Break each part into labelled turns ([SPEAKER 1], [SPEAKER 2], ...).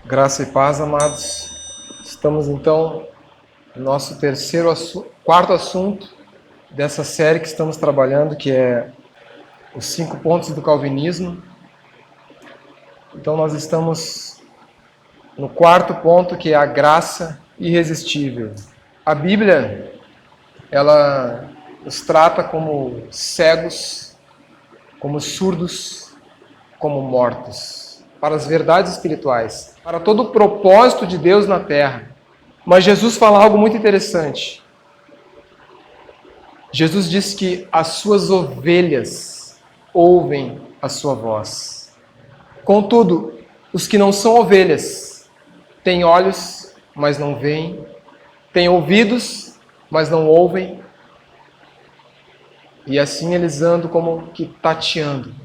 [SPEAKER 1] Graça e paz, amados. Estamos então no nosso quarto assunto dessa série que estamos trabalhando, que é os 5 pontos do calvinismo. Então nós estamos no quarto ponto, que é a graça irresistível. A Bíblia, ela nos trata como cegos, como surdos, como mortos para as verdades espirituais, para todo o propósito de Deus na terra. Mas Jesus fala algo muito interessante. Jesus diz que as suas ovelhas ouvem a sua voz. Contudo, os que não são ovelhas têm olhos, mas não veem, têm ouvidos, mas não ouvem, e assim eles andam como que tateando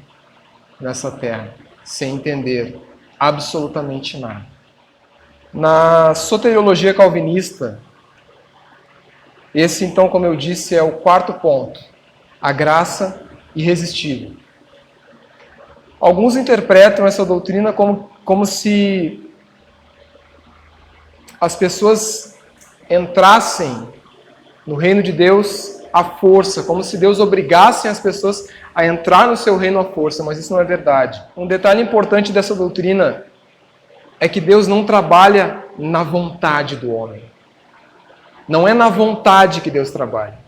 [SPEAKER 1] nessa terra, sem entender absolutamente nada. Na soteriologia calvinista, esse então, como eu disse, é o quarto ponto, a graça irresistível. Alguns interpretam essa doutrina como se as pessoas entrassem no reino de Deus à força, como se Deus obrigasse as pessoas a entrar no seu reino à força, mas isso não é verdade. Um detalhe importante dessa doutrina é que Deus não trabalha na vontade do homem. Não é na vontade que Deus trabalha.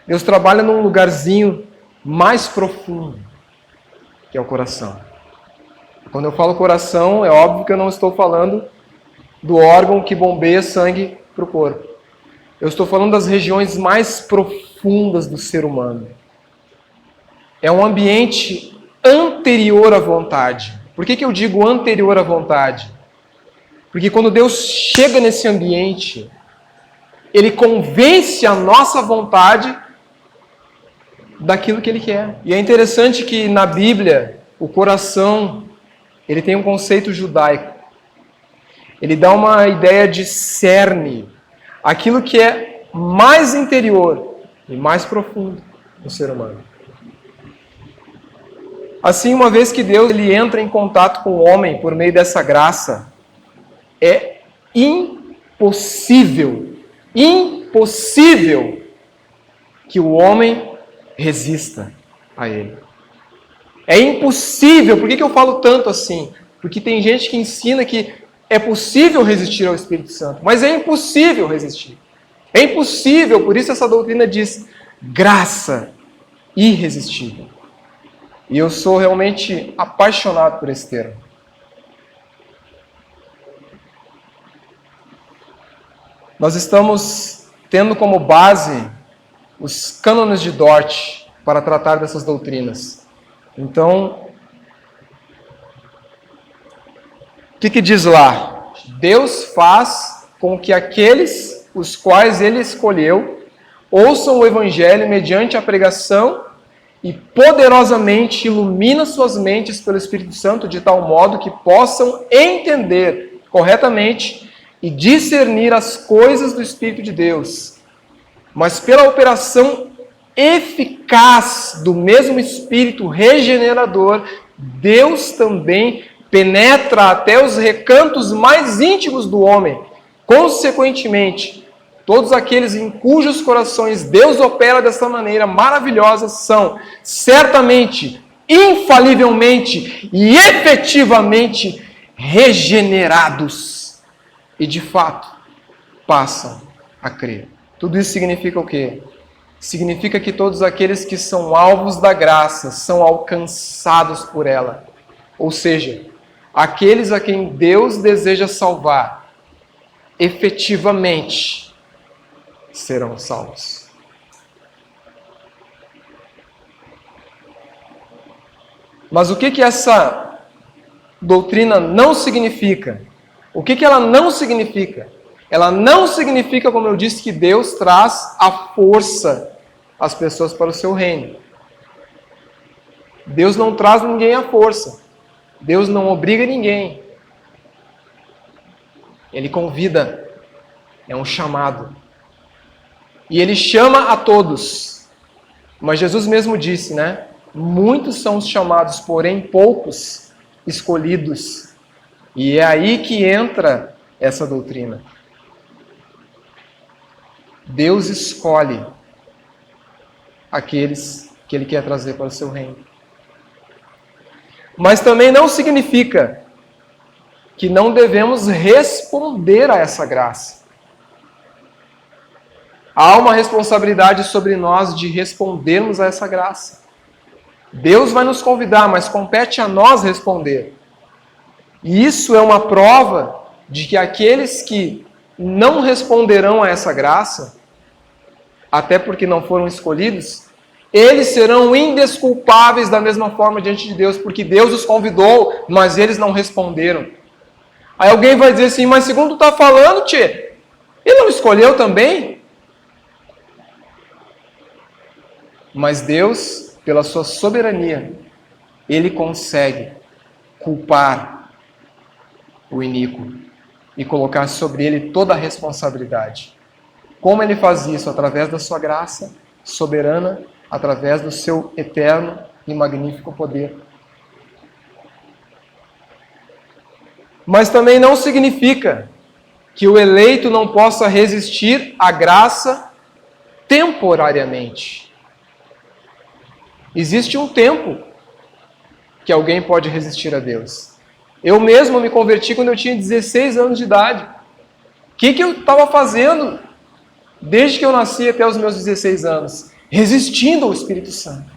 [SPEAKER 1] Deus trabalha num lugarzinho mais profundo, que é o coração. Quando eu falo coração, é óbvio que eu não estou falando do órgão que bombeia sangue para o corpo. Eu estou falando das regiões mais profundas do ser humano. É um ambiente anterior à vontade. Por que eu digo anterior à vontade? Porque quando Deus chega nesse ambiente, Ele convence a nossa vontade daquilo que Ele quer. E é interessante que na Bíblia, o coração, ele tem um conceito judaico. Ele dá uma ideia de cerne, aquilo que é mais interior e mais profundo no ser humano. Assim, uma vez que Deus ele entra em contato com o homem por meio dessa graça, é impossível que o homem resista a ele. É impossível. Por que eu falo tanto assim? Porque tem gente que ensina que é possível resistir ao Espírito Santo, mas é impossível resistir. É impossível, por isso essa doutrina diz graça irresistível. E eu sou realmente apaixonado por esse termo. Nós estamos tendo como base os cânones de Dort para tratar dessas doutrinas. Então, o que diz lá? Deus faz com que aqueles os quais Ele escolheu ouçam o Evangelho mediante a pregação e poderosamente ilumina suas mentes pelo Espírito Santo de tal modo que possam entender corretamente e discernir as coisas do Espírito de Deus. Mas pela operação eficaz do mesmo Espírito regenerador, Deus também penetra até os recantos mais íntimos do homem. Consequentemente, todos aqueles em cujos corações Deus opera dessa maneira maravilhosa são certamente, infalivelmente e efetivamente regenerados. E de fato, passam a crer. Tudo isso significa o quê? Significa que todos aqueles que são alvos da graça são alcançados por ela. Ou seja, aqueles a quem Deus deseja salvar, efetivamente serão salvos. Mas o que essa doutrina não significa? O que ela não significa? Ela não significa, como eu disse, que Deus traz à força as pessoas para o seu reino. Deus não traz ninguém à força. Deus não obriga ninguém. Ele convida. É um chamado. E Ele chama a todos. Mas Jesus mesmo disse, né? Muitos são os chamados, porém poucos escolhidos. E é aí que entra essa doutrina. Deus escolhe aqueles que Ele quer trazer para o seu reino. Mas também não significa que não devemos responder a essa graça. Há uma responsabilidade sobre nós de respondermos a essa graça. Deus vai nos convidar, mas compete a nós responder. E isso é uma prova de que aqueles que não responderão a essa graça, até porque não foram escolhidos, eles serão indesculpáveis da mesma forma diante de Deus, porque Deus os convidou, mas eles não responderam. Aí alguém vai dizer assim, mas segundo tu está falando, tchê, ele não escolheu também? Mas Deus, pela sua soberania, Ele consegue culpar o iníquo e colocar sobre ele toda a responsabilidade. Como Ele faz isso? Através da sua graça soberana, através do seu eterno e magnífico poder. Mas também não significa que o eleito não possa resistir à graça temporariamente. Existe um tempo que alguém pode resistir a Deus. Eu mesmo me converti quando eu tinha 16 anos de idade. O que eu estava fazendo desde que eu nasci até os meus 16 anos? Resistindo ao Espírito Santo.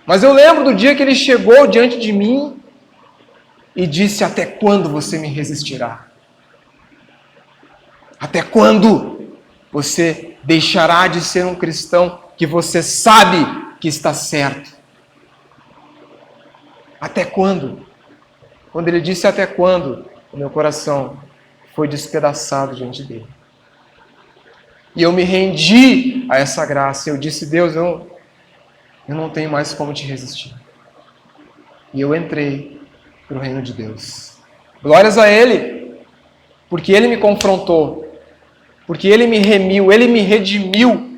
[SPEAKER 1] Mas eu lembro do dia que ele chegou diante de mim e disse, até quando você me resistirá? Até quando você deixará de ser um cristão que você sabe que está certo? Até quando? Quando ele disse até quando, o meu coração foi despedaçado diante dele. E eu me rendi a essa graça. Eu disse, Deus, eu não tenho mais como te resistir. E eu entrei para o reino de Deus. Glórias a Ele, porque Ele me confrontou, porque Ele me remiu, Ele me redimiu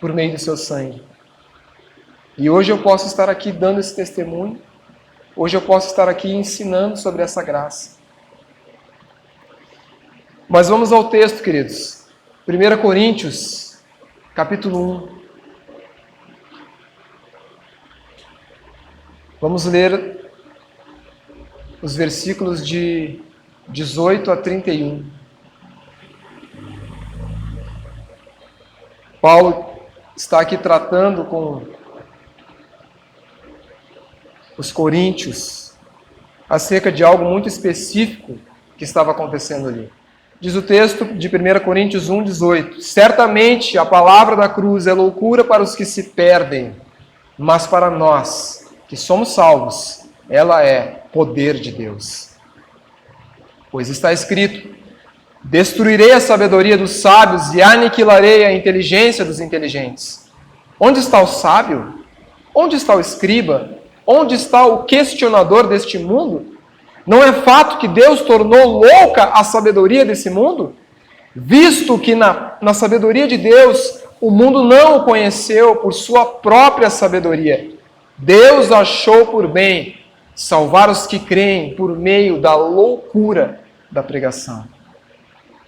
[SPEAKER 1] por meio do seu sangue. E hoje eu posso estar aqui dando esse testemunho, hoje eu posso estar aqui ensinando sobre essa graça. Mas vamos ao texto, queridos. 1 Coríntios, capítulo 1. Vamos ler os versículos de 18 a 31. Paulo está aqui tratando com os coríntios acerca de algo muito específico que estava acontecendo ali. Diz o texto de 1 Coríntios 1, 18. Certamente a palavra da cruz é loucura para os que se perdem, mas para nós, que somos salvos, ela é poder de Deus. Pois está escrito, destruirei a sabedoria dos sábios e aniquilarei a inteligência dos inteligentes. Onde está o sábio? Onde está o escriba? Onde está o questionador deste mundo? Não é fato que Deus tornou louca a sabedoria desse mundo? Visto que na sabedoria de Deus, o mundo não o conheceu por sua própria sabedoria. Deus achou por bem salvar os que creem por meio da loucura da pregação.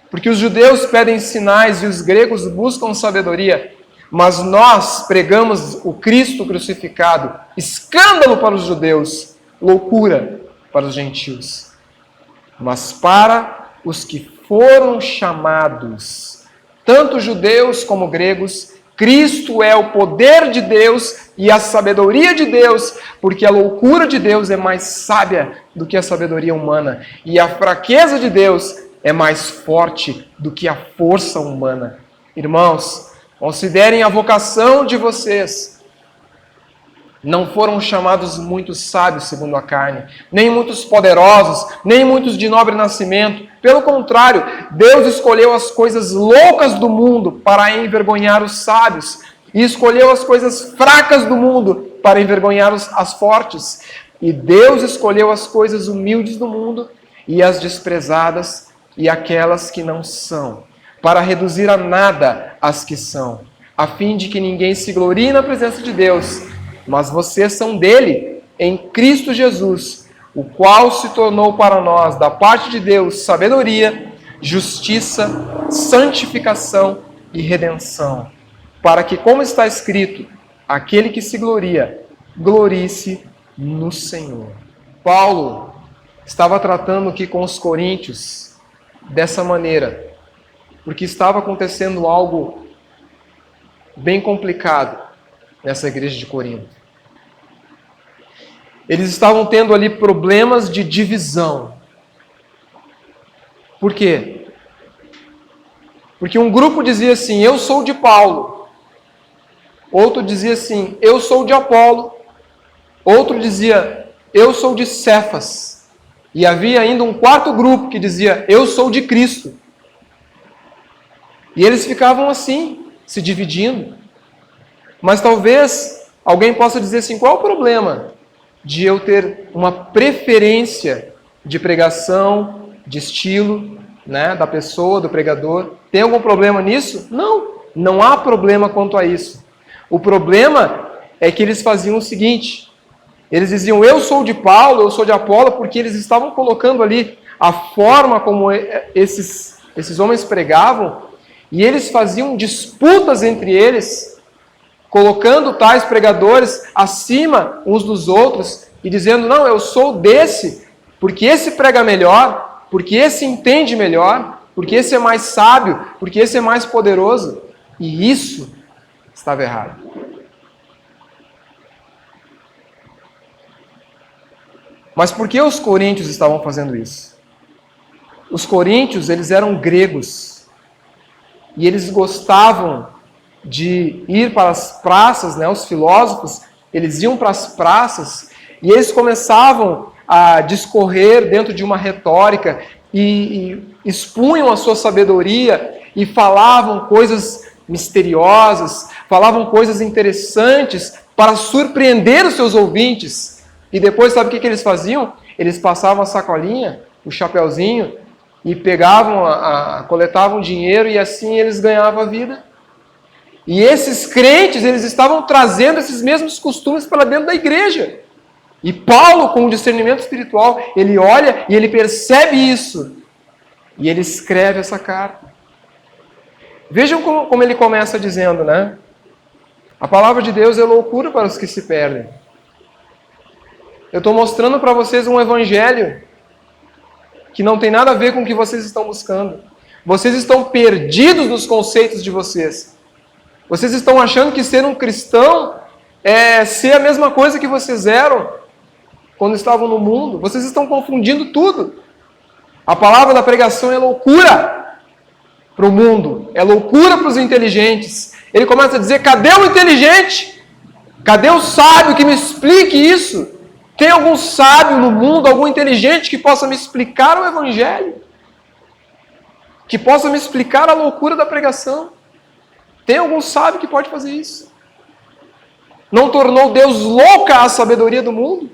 [SPEAKER 1] Porque os judeus pedem sinais e os gregos buscam sabedoria, mas nós pregamos o Cristo crucificado, escândalo para os judeus, loucura para os gentios. Mas para os que foram chamados, tanto judeus como gregos, Cristo é o poder de Deus e a sabedoria de Deus, porque a loucura de Deus é mais sábia do que a sabedoria humana, e a fraqueza de Deus é mais forte do que a força humana. Irmãos, considerem a vocação de vocês. Não foram chamados muitos sábios segundo a carne, nem muitos poderosos, nem muitos de nobre nascimento. Pelo contrário, Deus escolheu as coisas loucas do mundo para envergonhar os sábios, e escolheu as coisas fracas do mundo para envergonhar as fortes. E Deus escolheu as coisas humildes do mundo e as desprezadas e aquelas que não são, para reduzir a nada as que são, a fim de que ninguém se glorie na presença de Deus. Mas vocês são dele, em Cristo Jesus, o qual se tornou para nós, da parte de Deus, sabedoria, justiça, santificação e redenção, para que, como está escrito, aquele que se gloria, glorie-se no Senhor. Paulo estava tratando aqui com os coríntios dessa maneira, porque estava acontecendo algo bem complicado nessa igreja de Corinto. Eles estavam tendo ali problemas de divisão. Por quê? Porque um grupo dizia assim, eu sou de Paulo. Outro dizia assim, eu sou de Apolo. Outro dizia, eu sou de Cefas. E havia ainda um quarto grupo que dizia, eu sou de Cristo. E eles ficavam assim, se dividindo. Mas talvez alguém possa dizer assim, qual é o problema de eu ter uma preferência de pregação, de estilo, né, da pessoa, do pregador? Tem algum problema nisso? Não, não há problema quanto a isso. O problema é que eles faziam o seguinte, eles diziam, eu sou de Paulo, eu sou de Apolo, porque eles estavam colocando ali a forma como esses homens pregavam, e eles faziam disputas entre eles, colocando tais pregadores acima uns dos outros e dizendo, não, eu sou desse, porque esse prega melhor, porque esse entende melhor, porque esse é mais sábio, porque esse é mais poderoso. E isso estava errado. Mas por que os coríntios estavam fazendo isso? Os coríntios, eles eram gregos. E eles gostavam de ir para as praças, né? Os filósofos, eles iam para as praças e eles começavam a discorrer dentro de uma retórica e expunham a sua sabedoria e falavam coisas misteriosas, falavam coisas interessantes para surpreender os seus ouvintes. E depois, sabe o que eles faziam? Eles passavam a sacolinha, o chapeuzinho, e pegavam, coletavam dinheiro e assim eles ganhavam a vida. E esses crentes, eles estavam trazendo esses mesmos costumes para dentro da igreja. E Paulo, com o discernimento espiritual, ele olha e ele percebe isso. E ele escreve essa carta. Vejam como ele começa dizendo, né? A palavra de Deus é loucura para os que se perdem. Eu estou mostrando para vocês um evangelho que não tem nada a ver com o que vocês estão buscando. Vocês estão perdidos nos conceitos de vocês. Vocês estão achando que ser um cristão é ser a mesma coisa que vocês eram quando estavam no mundo. Vocês estão confundindo tudo. A palavra da pregação é loucura para o mundo. É loucura para os inteligentes. Ele começa a dizer, cadê o inteligente? Cadê o sábio que me explique isso? Tem algum sábio no mundo, algum inteligente que possa me explicar o evangelho? Que possa me explicar a loucura da pregação? Tem algum sábio que pode fazer isso? Não tornou Deus louca a sabedoria do mundo?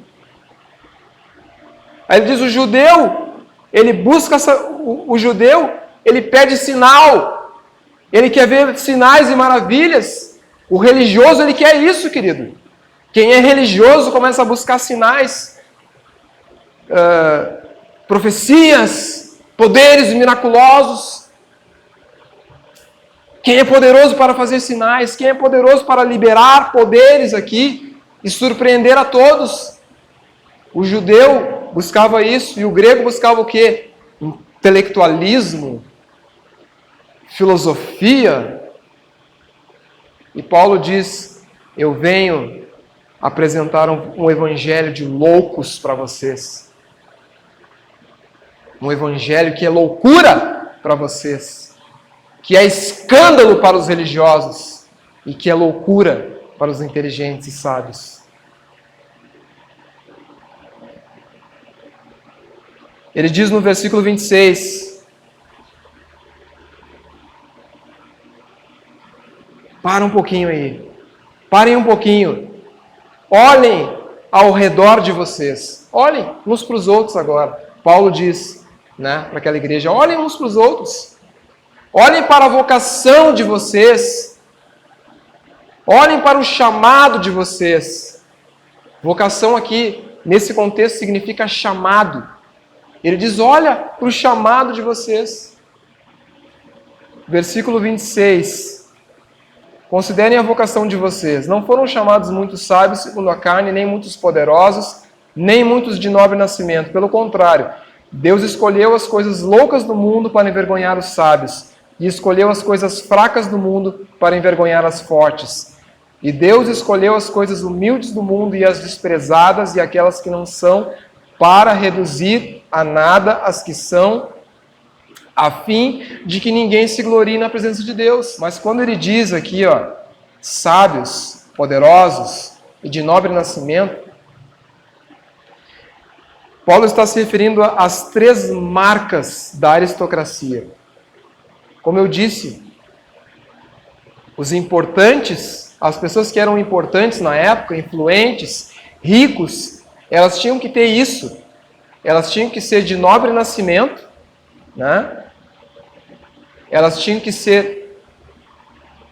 [SPEAKER 1] Aí ele diz, o judeu, ele busca, o judeu, ele pede sinal. Ele quer ver sinais e maravilhas. O religioso, ele quer isso, querido. Quem é religioso começa a buscar sinais, profecias, poderes miraculosos. Quem é poderoso para fazer sinais? Quem é poderoso para liberar poderes aqui e surpreender a todos? O judeu buscava isso e o grego buscava o quê? Intelectualismo, filosofia. E Paulo diz, eu venho apresentar um evangelho de loucos para vocês. Um evangelho que é loucura para vocês. Que é escândalo para os religiosos e que é loucura para os inteligentes e sábios. Ele diz no versículo 26, para um pouquinho aí, parem um pouquinho, olhem ao redor de vocês, olhem uns para os outros agora. Paulo diz, né, para aquela igreja, olhem uns para os outros. Olhem para a vocação de vocês. Olhem para o chamado de vocês. Vocação aqui nesse contexto, significa chamado. Ele diz, olha para o chamado de vocês. Versículo 26. Considerem a vocação de vocês. Não foram chamados muitos sábios segundo a carne, nem muitos poderosos, nem muitos de nobre nascimento. Pelo contrário, Deus escolheu as coisas loucas do mundo para envergonhar os sábios, e escolheu as coisas fracas do mundo para envergonhar as fortes. E Deus escolheu as coisas humildes do mundo e as desprezadas e aquelas que não são, para reduzir a nada as que são, a fim de que ninguém se glorie na presença de Deus. Mas quando ele diz aqui, sábios, poderosos e de nobre nascimento, Paulo está se referindo às 3 marcas da aristocracia. Como eu disse, os importantes, as pessoas que eram importantes na época, influentes, ricos, elas tinham que ter isso. Elas tinham que ser de nobre nascimento, né? Elas tinham que ser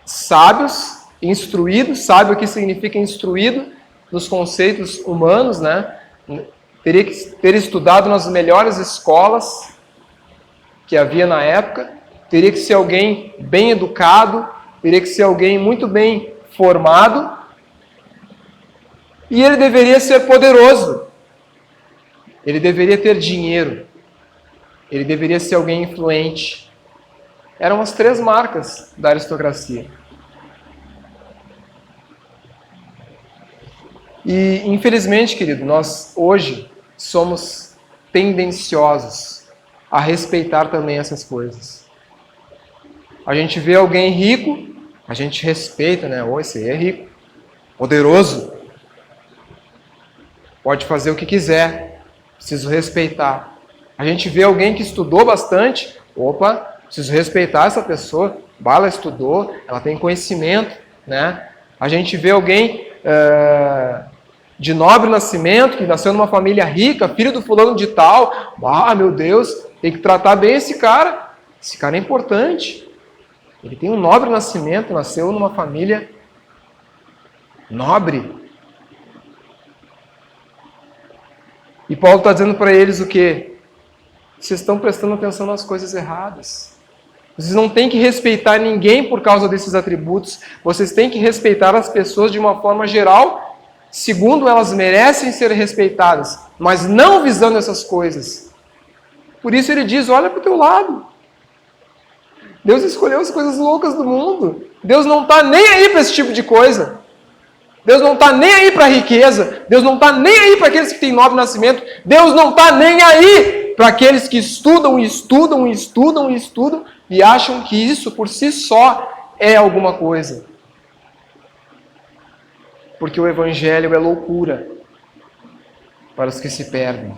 [SPEAKER 1] sábios, instruídos. Sábio aqui significa instruído nos conceitos humanos, né? Teria que ter estudado nas melhores escolas que havia na época. Teria que ser alguém bem educado. Teria que ser alguém muito bem formado. E ele deveria ser poderoso. Ele deveria ter dinheiro. Ele deveria ser alguém influente. Eram as 3 marcas da aristocracia. E, infelizmente, querido, nós hoje somos tendenciosos a respeitar também essas coisas. A gente vê alguém rico, a gente respeita, né? Esse aí é rico, poderoso, pode fazer o que quiser, preciso respeitar. A gente vê alguém que estudou bastante, preciso respeitar essa pessoa, ela estudou, ela tem conhecimento, né? A gente vê alguém de nobre nascimento, que nasceu numa família rica, filho do fulano de tal, meu Deus, tem que tratar bem esse cara é importante. Ele tem um nobre nascimento, nasceu numa família nobre. E Paulo está dizendo para eles o quê? Vocês estão prestando atenção nas coisas erradas. Vocês não têm que respeitar ninguém por causa desses atributos. Vocês têm que respeitar as pessoas de uma forma geral, segundo elas merecem ser respeitadas, mas não visando essas coisas. Por isso ele diz, olha para o teu lado. Deus escolheu as coisas loucas do mundo. Deus não está nem aí para esse tipo de coisa. Deus não está nem aí para a riqueza. Deus não está nem aí para aqueles que têm nobre nascimento. Deus não está nem aí para aqueles que estudam e acham que isso por si só é alguma coisa. Porque o Evangelho é loucura para os que se perdem,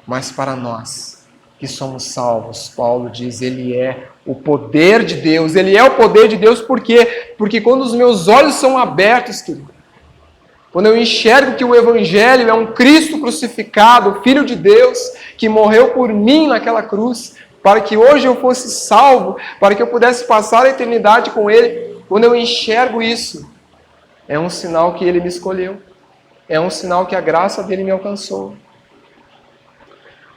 [SPEAKER 1] mas para nós que somos salvos, Paulo diz, ele é o poder de Deus. Ele é o poder de Deus por quê? Porque quando os meus olhos são abertos, querido, quando eu enxergo que o Evangelho é um Cristo crucificado, Filho de Deus, que morreu por mim naquela cruz, para que hoje eu fosse salvo, para que eu pudesse passar a eternidade com Ele, quando eu enxergo isso, é um sinal que Ele me escolheu, é um sinal que a graça dEle me alcançou.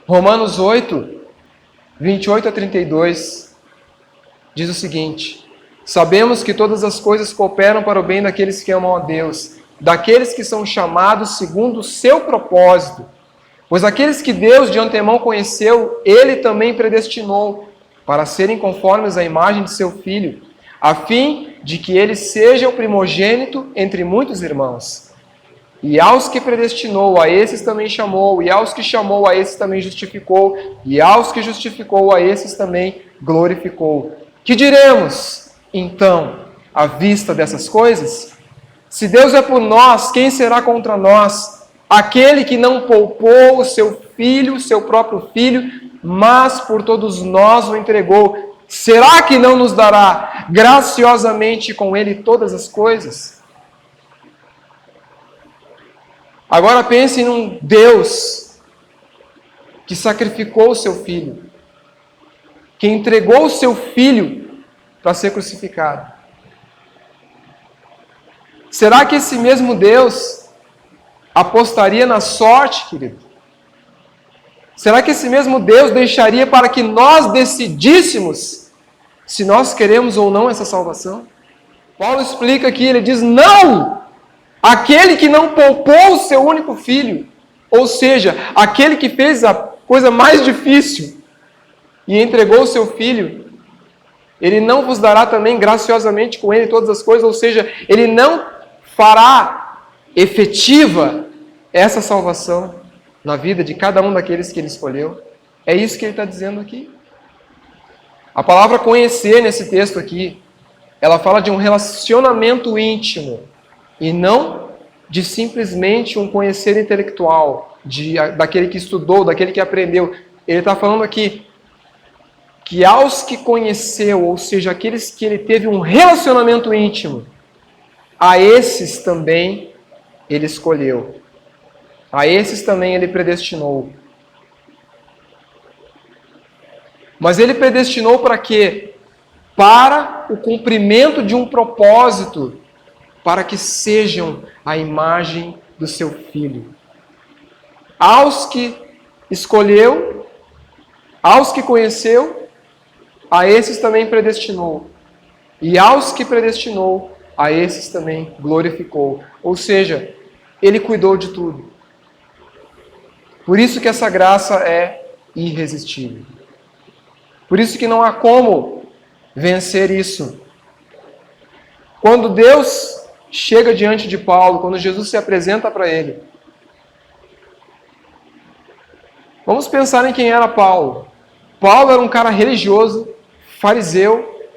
[SPEAKER 1] Romanos 8, 28 a 32, diz o seguinte: sabemos que todas as coisas cooperam para o bem daqueles que amam a Deus, daqueles que são chamados segundo o seu propósito. Pois aqueles que Deus de antemão conheceu, Ele também predestinou para serem conformes à imagem de seu Filho, a fim de que Ele seja o primogênito entre muitos irmãos. E aos que predestinou, a esses também chamou, e aos que chamou, a esses também justificou, e aos que justificou, a esses também glorificou. Que diremos, então, à vista dessas coisas? Se Deus é por nós, quem será contra nós? Aquele que não poupou o seu Filho, o seu próprio Filho, mas por todos nós o entregou, será que não nos dará graciosamente com Ele todas as coisas? Agora pense num Deus que sacrificou o seu Filho, que entregou o seu Filho para ser crucificado. Será que esse mesmo Deus apostaria na sorte, querido? Será que esse mesmo Deus deixaria para que nós decidíssemos se nós queremos ou não essa salvação? Paulo explica aqui, ele diz, não! Aquele que não poupou o seu único filho, ou seja, aquele que fez a coisa mais difícil e entregou o seu filho, ele não vos dará também graciosamente com ele todas as coisas, ou seja, ele não fará efetiva essa salvação na vida de cada um daqueles que ele escolheu. É isso que ele está dizendo aqui. A palavra conhecer nesse texto aqui, ela fala de um relacionamento íntimo e não de simplesmente um conhecer intelectual, daquele que estudou, daquele que aprendeu. Ele está falando aqui que aos que conheceu, ou seja, aqueles que ele teve um relacionamento íntimo, a esses também ele escolheu. A esses também ele predestinou. Mas ele predestinou para quê? Para o cumprimento de um propósito, para que sejam a imagem do seu Filho. Aos que escolheu, aos que conheceu, a esses também predestinou. E aos que predestinou, a esses também glorificou. Ou seja, ele cuidou de tudo. Por isso que essa graça é irresistível. Por isso que não há como vencer isso. Quando Deus chega diante de Paulo, quando Jesus se apresenta para ele, vamos pensar em quem era Paulo. Paulo era um cara religioso, fariseu,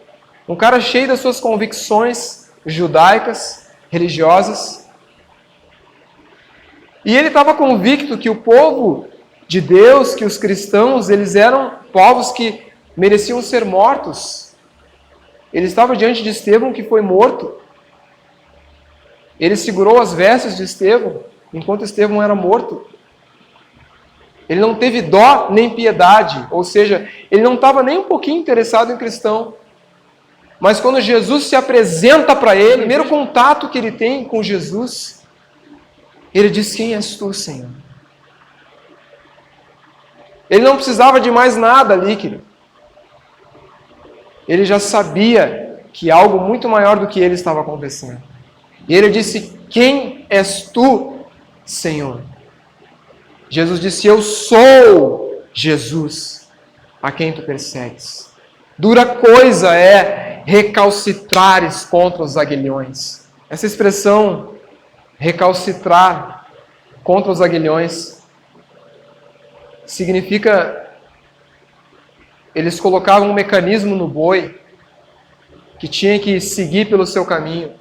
[SPEAKER 1] um cara cheio das suas convicções judaicas, religiosas. E ele estava convicto que o povo de Deus, que os cristãos, eles eram povos que mereciam ser mortos. Ele estava diante de Estevão, que foi morto. Ele segurou as vestes de Estevão, enquanto Estevão era morto. Ele não teve dó nem piedade, ou seja, ele não estava nem um pouquinho interessado em cristão. Mas quando Jesus se apresenta para ele, o primeiro contato que ele tem com Jesus, ele diz, quem és tu, Senhor? Ele não precisava de mais nada ali, querido. Ele já sabia que algo muito maior do que ele estava acontecendo. E ele disse, quem és tu, Senhor? Jesus disse, eu sou Jesus, a quem tu persegues. Dura coisa é recalcitrares contra os aguilhões. Essa expressão, recalcitrar contra os aguilhões, significa, eles colocavam um mecanismo no boi, que tinha que seguir pelo seu caminho.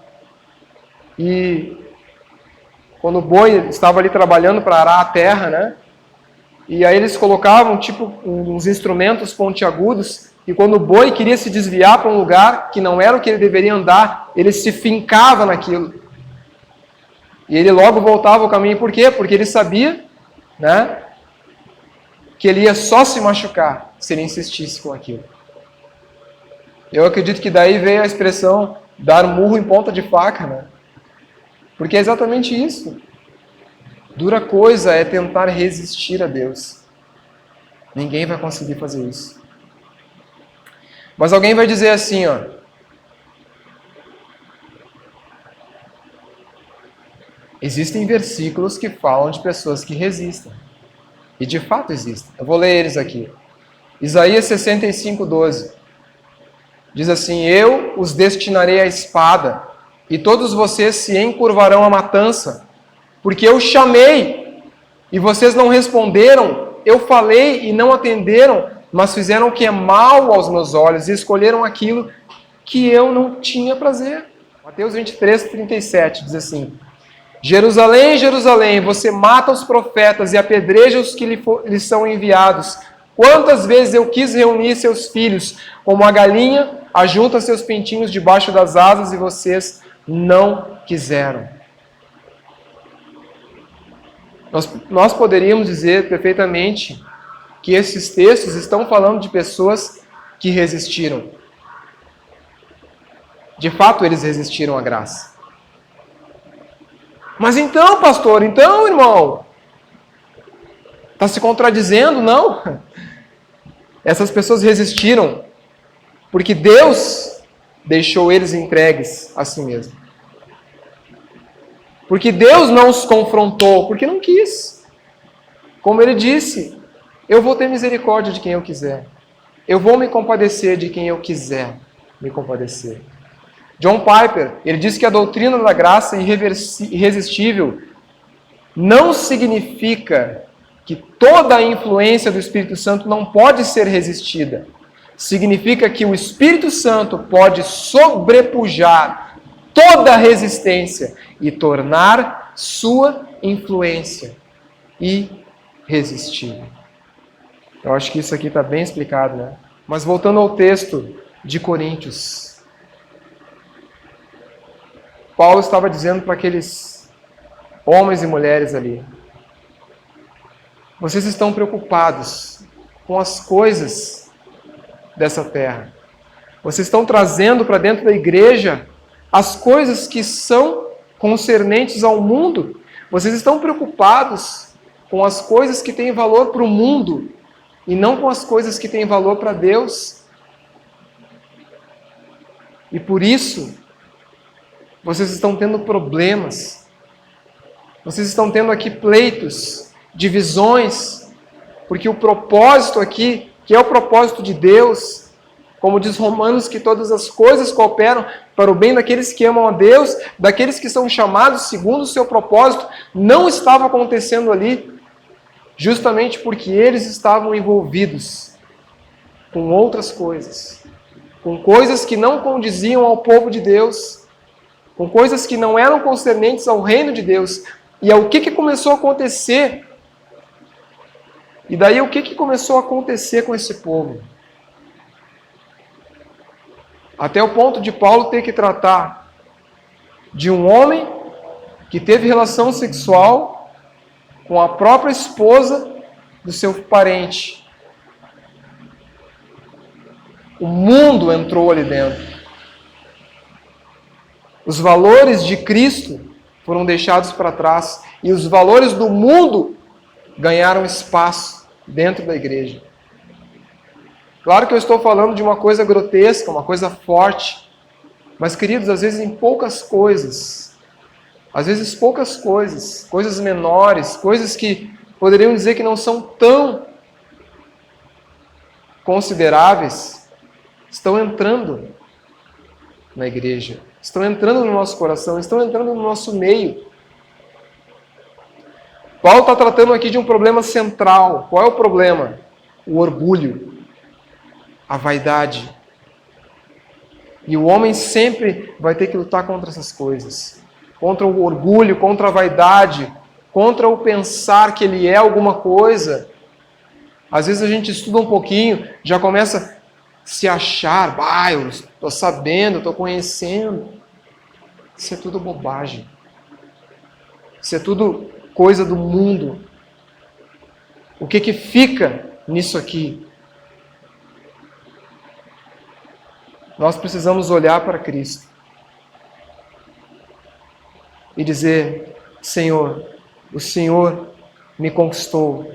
[SPEAKER 1] E quando o boi estava ali trabalhando para arar a terra, né? E aí eles colocavam tipo uns instrumentos pontiagudos, e quando o boi queria se desviar para um lugar que não era o que ele deveria andar, ele se fincava naquilo. E ele logo voltava ao caminho. Por quê? Porque ele sabia, né, que ele ia só se machucar se ele insistisse com aquilo. Eu acredito que daí veio a expressão dar murro em ponta de faca, né? Porque é exatamente isso. Dura coisa é tentar resistir a Deus. Ninguém vai conseguir fazer isso. Mas alguém vai dizer assim, ó. Existem versículos que falam de pessoas que resistem. E de fato existem. Eu vou ler eles aqui. Isaías 65:12. Diz assim, eu os destinarei à espada, e todos vocês se encurvarão à matança, porque eu chamei, e vocês não responderam, eu falei e não atenderam, mas fizeram o que é mal aos meus olhos, e escolheram aquilo que eu não tinha prazer. Mateus 23:37 diz assim, Jerusalém, Jerusalém, você mata os profetas e apedreja os que lhes são enviados. Quantas vezes eu quis reunir seus filhos, como a galinha ajunta seus pintinhos debaixo das asas, e vocês não quiseram. Nós poderíamos dizer perfeitamente que esses textos estão falando de pessoas que resistiram. De fato, eles resistiram à graça. Mas então, pastor, então, irmão, está se contradizendo? Não. Essas pessoas resistiram porque Deus deixou eles entregues a si mesmo. Porque Deus não os confrontou, porque não quis. Como ele disse, eu vou ter misericórdia de quem eu quiser. Eu vou me compadecer de quem eu quiser me compadecer. John Piper, ele diz que a doutrina da graça irresistível não significa que toda a influência do Espírito Santo não pode ser resistida. Significa que o Espírito Santo pode sobrepujar toda a resistência e tornar sua influência irresistível. Eu acho que isso aqui está bem explicado, né? Mas voltando ao texto de Coríntios, Paulo estava dizendo para aqueles homens e mulheres ali: vocês estão preocupados com as coisas dessa terra. Vocês estão trazendo para dentro da igreja as coisas que são concernentes ao mundo. Vocês estão preocupados com as coisas que têm valor para o mundo e não com as coisas que têm valor para Deus. E por isso, vocês estão tendo problemas. Vocês estão tendo aqui pleitos, divisões, porque o propósito aqui, que é o propósito de Deus, como diz Romanos, que todas as coisas cooperam para o bem daqueles que amam a Deus, daqueles que são chamados segundo o seu propósito, não estava acontecendo ali, justamente porque eles estavam envolvidos com outras coisas, com coisas que não condiziam ao povo de Deus, com coisas que não eram concernentes ao reino de Deus. E é o que começou a acontecer? E daí o que começou a acontecer com esse povo? Até o ponto de Paulo ter que tratar de um homem que teve relação sexual com a própria esposa do seu parente. O mundo entrou ali dentro. Os valores de Cristo foram deixados para trás e os valores do mundo ganharam espaço dentro da igreja. Claro que eu estou falando de uma coisa grotesca, uma coisa forte, mas, queridos, às vezes em poucas coisas, coisas menores, coisas que poderiam dizer que não são tão consideráveis, estão entrando na igreja, estão entrando no nosso coração, estão entrando no nosso meio. Paulo está tratando aqui de um problema central. Qual é o problema? O orgulho, a vaidade. E o homem sempre vai ter que lutar contra essas coisas. Contra o orgulho, contra a vaidade, contra o pensar que ele é alguma coisa. Às vezes a gente estuda um pouquinho, já começa a se achar, eu estou sabendo, estou conhecendo. Isso é tudo bobagem. Isso é tudo coisa do mundo. O que fica nisso aqui? Nós precisamos olhar para Cristo e dizer: Senhor, o Senhor me conquistou,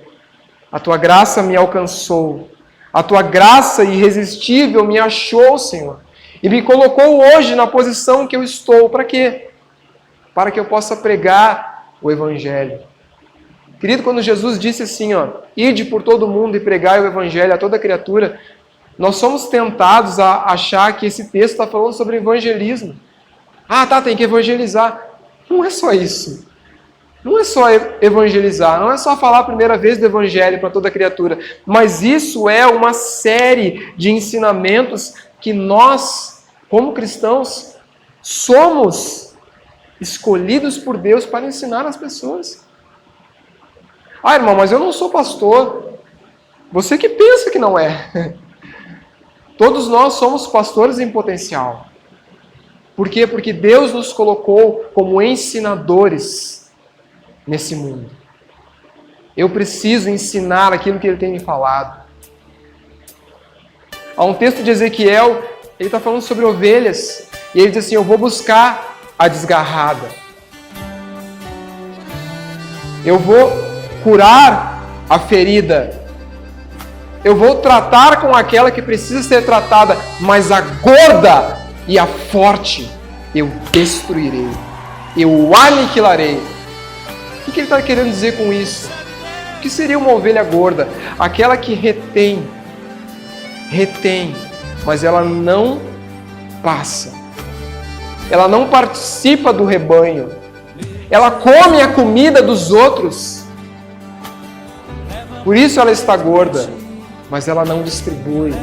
[SPEAKER 1] a Tua graça me alcançou, a Tua graça irresistível me achou, Senhor, e me colocou hoje na posição que eu estou. Para quê? Para que eu possa pregar o Evangelho. Querido, quando Jesus disse assim, ide por todo mundo e pregai o Evangelho a toda criatura, nós somos tentados a achar que esse texto está falando sobre evangelismo. Tem que evangelizar. Não é só isso. Não é só evangelizar, não é só falar a primeira vez do Evangelho para toda criatura, mas isso é uma série de ensinamentos que nós, como cristãos, somos escolhidos por Deus para ensinar as pessoas. Irmão, mas eu não sou pastor. Você que pensa que não é. Todos nós somos pastores em potencial. Por quê? Porque Deus nos colocou como ensinadores nesse mundo. Eu preciso ensinar aquilo que Ele tem me falado. Há um texto de Ezequiel, ele está falando sobre ovelhas. E ele diz assim, eu vou buscar a desgarrada. Eu vou curar a ferida. Eu vou tratar com aquela que precisa ser tratada, mas a gorda e a forte eu destruirei. Eu aniquilarei. O que ele está querendo dizer com isso? O que seria uma ovelha gorda? Aquela que retém, mas ela não passa. Ela não participa do rebanho. Ela come a comida dos outros. Por isso ela está gorda, mas ela não distribui.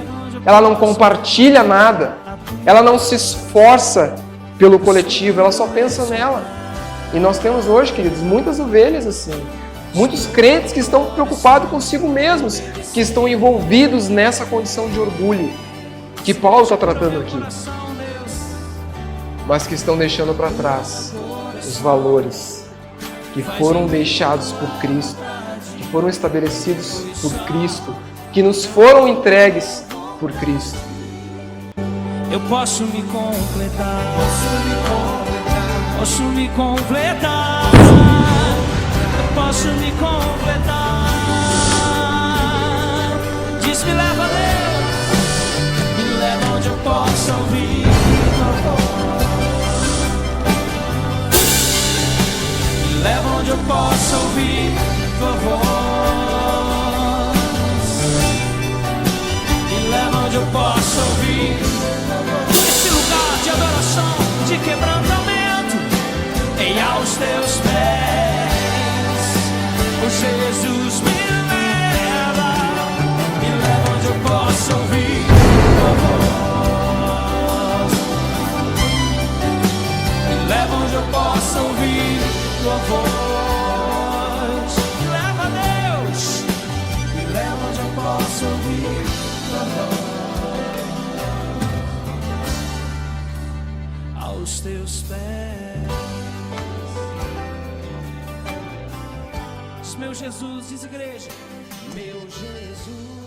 [SPEAKER 1] Ela não compartilha nada. Ela não se esforça pelo coletivo, ela só pensa nela. E nós temos hoje, queridos, muitas ovelhas assim. Muitos crentes que estão preocupados consigo mesmos, que estão envolvidos nessa condição de orgulho que Paulo está tratando aqui, mas que estão deixando para trás os valores que foram deixados por Cristo, que foram estabelecidos por Cristo, que nos foram entregues por Cristo.
[SPEAKER 2] Eu posso me completar, posso me completar, eu posso me completar. Diz, me leva a Deus, me leva onde eu possa ouvir tua voz, me leva onde eu possa ouvir tua voz, me leva onde eu possa ouvir esse lugar de adoração, de quebrantamento, em aos teus pés. Oh, Jesus, me leva onde eu possa ouvir tua voz, me leva onde eu possa ouvir tua voz, me leva, Deus, me leva onde eu possa ouvir tua voz, aos teus pés. Meu Jesus, diz igreja, meu Jesus.